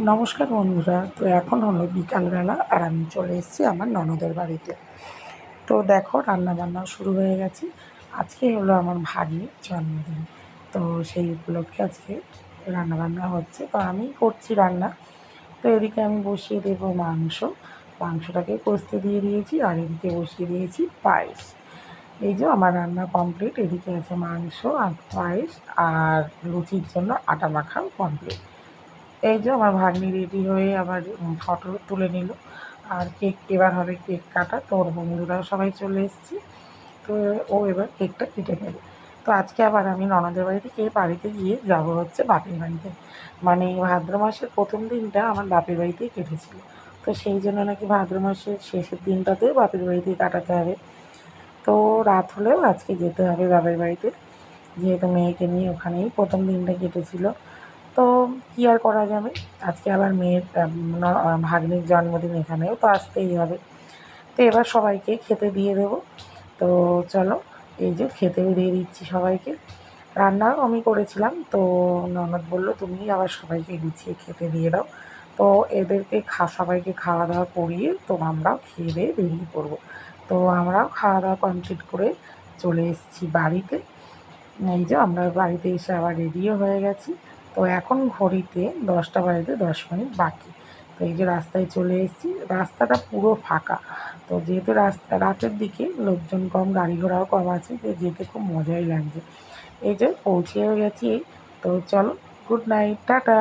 নমস্কার বন্ধুরা। তো এখন হলো বিকালবেলা আর আমি চলে এসেছি আমার ননদের বাড়িতে। তো দেখো রান্নাবান্না শুরু হয়ে গেছে। আজকে হলো আমার ভাগ্নির জন্মদিন। তো সেই উপলক্ষে আজকে রান্নাবান্না হচ্ছে। তো আমিই করছি রান্না। তো এদিকে আমি বসিয়ে দেবো মাংস। মাংসটাকে কষতে দিয়ে দিয়েছি আর এদিকে বসিয়ে দিয়েছি পায়েস। এই যে আমার রান্না কমপ্লিট। এদিকে আছে মাংস আর পায়েস আর লুচির জন্য আটা মাখাও কমপ্লিট। এই যে আমার ভাগ্নি রেডি হয়ে আবার ফটো তুলে নিল। আর কেক এবার হবে কেক কাটা। তো ওর বন্ধুরাও সবাই চলে এসেছে। তো ও এবার কেকটা কেটে নেবে। তো আজকে আবার আমি ননদের বাড়ি থেকে বাড়িতে গিয়ে যাব হচ্ছে বাপের বাড়িতে। মানে ভাদ্র মাসের প্রথম দিনটা আমার বাপের বাড়িতেই কেটেছিল। তো সেই জন্য নাকি ভাদ্র মাসের শেষের দিনটাতেও বাপের বাড়িতেই কাটাতে হবে। তো রাত হলেও আজকে যেতে হবে বাপের বাড়িতে, যেহেতু মেয়েকে নিয়ে ওখানেই প্রথম দিনটা কেটেছিল। তো কী আর করা যাবে, আজকে আবার মেয়ের ভাগ্নির জন্মদিন, এখানেও তো আসতেই হবে। তো এবার সবাইকে খেতে দিয়ে দেবো। তো চলো, এই যে খেতেও দিয়ে দিচ্ছি সবাইকে। রান্নাও আমি করেছিলাম। তো ননদ বলল তুমি আবার সবাইকে গুছিয়ে খেতে দিয়ে দাও। তো এদেরকে সবাইকে খাওয়া দাওয়া করিয়ে তো আমরাও খেয়ে দিয়ে বেরিয়ে পড়বো। তো আমরাও খাওয়া দাওয়া কমপ্লিট করে চলে এসেছি বাড়িতে। এই যে আমরা বাড়িতে এসে আবার রেডিও হয়ে গেছি। তো এখন ঘড়িতে 10টা বাজতে 10 মিনিট বাকি। তো এই যে রাস্তায় চলে এসেছি, রাস্তাটা পুরো ফাঁকা। তো যেহেতু রাস্তা রাতের দিকে লোকজন কম, গাড়ি ঘোড়াও কম আছে, তো যেতে খুব মজাই লাগছে। এই যে পৌঁছেও গেছি। তো চলো, গুড নাইট, টাটা।